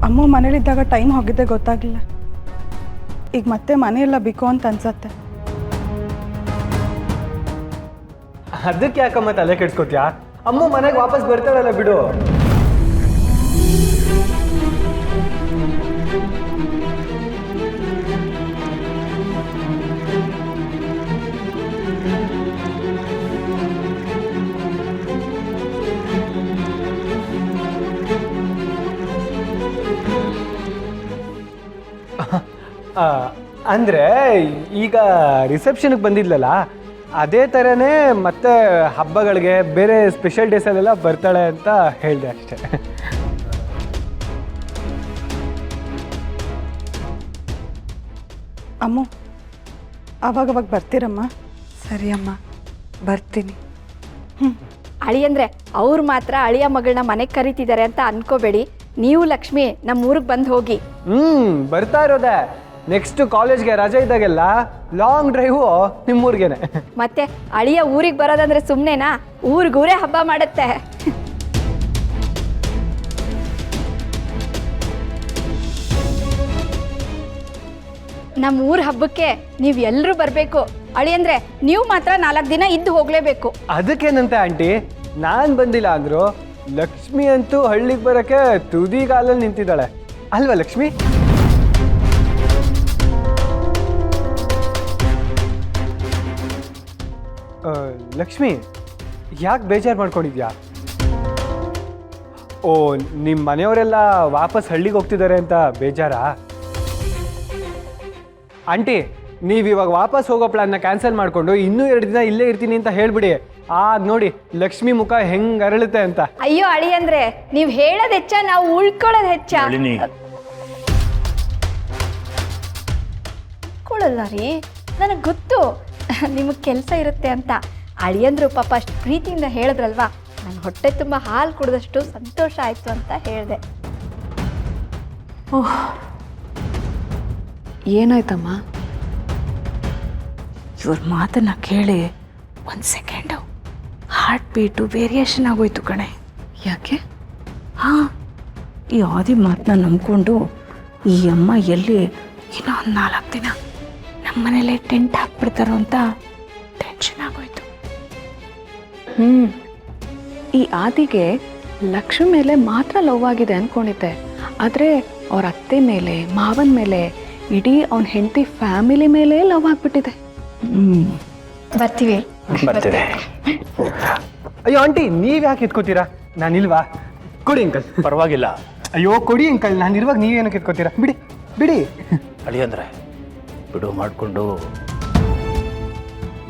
ಅಮ್ಮ ಮನೇಲಿದ್ದಾಗ ಟೈಮ್ ಹೋಗಿದ್ದೆ ಗೊತ್ತಾಗಲಿಲ್ಲ. ಈಗ ಮತ್ತೆ ಮನೆಯೆಲ್ಲ ಬಿಕೋ ಅಂತ ಅನ್ಸತ್ತೆ. ಅದಕ್ಕೆ ಯಾಕಮ್ಮ ತಲೆ ಕೆಡ್ಸ್ಕೊತ್ಯಾ? ಅಮ್ಮ ಮನೆಗೆ ವಾಪಸ್ ಬರ್ತಾಳಲ್ಲ ಬಿಡು. ಅಂದರೆ ಈಗ ರಿಸೆಪ್ಷನ್ಗೆ ಬಂದಿದ್ಲಲ್ಲ, ಅದೇ ಥರನೇ ಮತ್ತೆ ಹಬ್ಬಗಳಿಗೆ ಬೇರೆ ಸ್ಪೆಷಲ್ ಡೇಸಲ್ಲೆಲ್ಲ ಬರ್ತಾಳೆ ಅಂತ ಹೇಳಿದೆ ಅಷ್ಟೆ. ಅಮ್ಮ ಅವಾಗವಾಗ ಬರ್ತೀರಮ್ಮ? ಸರಿ ಅಮ್ಮ, ಬರ್ತೀನಿ. ಅಳಿಯಂದ್ರೆ ಅವ್ರು ಮಾತ್ರ ಅಳಿಯ ಮಗಳನ್ನ ಮನೆಗೆ ಕರೀತಿದ್ದಾರೆ ಅಂತ ಅನ್ಕೋಬೇಡಿ. ನೀವು ಲಕ್ಷ್ಮಿ ನಮ್ಮ ಊರಿಗೆ ಬಂದು ಹೋಗಿ. ಬರ್ತಾ ಇರೋದೆ. ನೆಕ್ಸ್ಟ್ ಕಾಲೇಜ್ಗೆ ರಜೆ ಇದ್ದಾಗೆಲ್ಲ ಲಾಂಗ್ ಡ್ರೈವು ನಿಮ್ಮೂರಿಗೇನೆ. ಮತ್ತೆ ಅಳಿಯ ಊರಿಗೆ ಬರೋದಂದ್ರೆ ಸುಮ್ಮನೆನಾ? ಊರಿಗೂರೇ ಹಬ್ಬ ಮಾಡುತ್ತೆ. ನಮ್ಮ ಊರ ಹಬ್ಬಕ್ಕೆ ನೀವು ಎಲ್ಲರೂ ಬರಬೇಕು. ಅಳಿಯಂದ್ರೆ ನೀವು ಮಾತ್ರ 4 ದಿನ ಇದ್ದು ಹೋಗಲೇಬೇಕು. ಅದಕ್ಕೇನಂತೆ ಆಂಟಿ, ನಾನು ಬಂದಿಲ್ಲ ಅಂದ್ರು ಲಕ್ಷ್ಮಿ ಅಂತೂ ಹಳ್ಳಿಗೆ ಬರೋಕ್ಕೆ ತುದಿಗಾಲಲ್ಲಿ ನಿಂತಿದ್ದಾಳೆ ಅಲ್ವಾ ಲಕ್ಷ್ಮಿ? ಲಕ್ಷ್ಮಿ, ಯಾಕೆ ಬೇಜಾರು ಮಾಡ್ಕೊಂಡಿದ್ಯಾ? ಓ, ನಿಮ್ಮ ಮನೆಯವರೆಲ್ಲ ವಾಪಸ್ ಹಳ್ಳಿಗೆ ಹೋಗ್ತಿದ್ದಾರೆ ಅಂತ ಬೇಜಾರಾ? ಆಂಟಿ, ನೀವು ಇವಾಗ ವಾಪಸ್ ಹೋಗೋ ಪ್ಲಾನ್ನ ಕ್ಯಾನ್ಸಲ್ ಮಾಡಿಕೊಂಡು ಇನ್ನೂ 2 ದಿನ ಇಲ್ಲೇ ಇರ್ತೀನಿ ಅಂತ ಹೇಳ್ಬಿಡಿ. ಆಗ ನೋಡಿ ಲಕ್ಷ್ಮಿ ಮುಖ ಹೆಂಗೆ ಅರಳುತ್ತೆ ಅಂತ. ಅಯ್ಯೋ ಅಳಿಯಂದ್ರೆ, ನೀವು ಹೇಳೋದು ಹೆಚ್ಚ, ನಾವು ಉಳ್ಕೊಳ್ಳೋದು ಹೆಚ್ಚ. ಉಳ್ಕೊಳ್ಳಲ್ಲ ರೀ, ನನಗೆ ಗೊತ್ತು ನಿಮಗೆ ಕೆಲಸ ಇರುತ್ತೆ ಅಂತ. ಅಳಿಯಂದ್ರು ಪಾಪ ಅಷ್ಟು ಪ್ರೀತಿಯಿಂದ ಹೇಳಿದ್ರಲ್ವಾ, ನನ್ನ ಹೊಟ್ಟೆ ತುಂಬ ಹಾಲು ಕುಡಿದಷ್ಟು ಸಂತೋಷ ಆಯಿತು ಅಂತ ಹೇಳಿದೆ. ಓಹ್, ಏನಾಯ್ತಮ್ಮ? ಇವ್ರ ಮಾತನ್ನ ಕೇಳಿ 1 ಸೆಕೆಂಡು ಹಾರ್ಟ್ ಬೀಟು ವೇರಿಯೇಷನ್ ಆಗೋಯ್ತು ಕಣೆ. ಯಾಕೆ? ಹಾಂ, ಈ ಆದಿ ಮಾತನ್ನ ನಂಬ್ಕೊಂಡು ಈ ಅಮ್ಮ ಎಲ್ಲಿ ಇನ್ನೂ ಒಂದು 4 ದಿನ ನಮ್ಮ ಮನೇಲಿ ಟೆಂಟ್ ಹಾಕ್ಬಿಡ್ತಾರೋ ಅಂತ ಟೆನ್ಷನ್ ಆಗೋಯ್ತು. ಈ ಆದಿಗೆ ಲಕ್ಷ್ಮಿ ಮೇಲೆ ಮಾತ್ರ ಲವ್ ಆಗಿದೆ ಅಂದ್ಕೊಂಡಿದ್ದೆ. ಆದರೆ ಅವ್ರ ಅತ್ತೆ ಮೇಲೆ, ಮಾವನ ಮೇಲೆ, ಇಡೀ ಅವನ ಹೆಂಡತಿ ಫ್ಯಾಮಿಲಿ ಮೇಲೆ ಲವ್ ಆಗ್ಬಿಟ್ಟಿದೆ. ಬರ್ತೀವಿ. ಅಯ್ಯೋ ಆಂಟಿ, ನೀವು ಯಾಕೆ ಎತ್ಕೋತೀರಾ? ನಾನಿಲ್ವಾ? ಕೊಡಿ ಅಂಕಲ್. ಪರವಾಗಿಲ್ಲ. ಅಯ್ಯೋ ಕೊಡಿ ಅಂಕಲ್, ನಾನಿರುವಾಗ ನೀವೇನಕ್ಕೆ ಎತ್ಕೋತೀರಾ? ಬಿಡಿ ಬಿಡಿ. ಅಳಿಯಂದ್ರೆ ಬಿಡು ಮಾಡಿಕೊಂಡು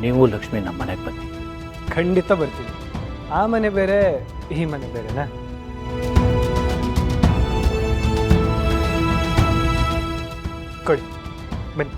ನೀವು ಲಕ್ಷ್ಮಿ ನಮ್ಮ ಮನೆಗೆ ಬನ್ನಿ. ಖಂಡಿತ ಬರ್ತೀನಿ. ಆ ಮನೆ ಬೇರೆ, ಈ ಮನೆ ಬೇರೆನಾ? ಕೊಡಿ, ಬನ್ನಿ.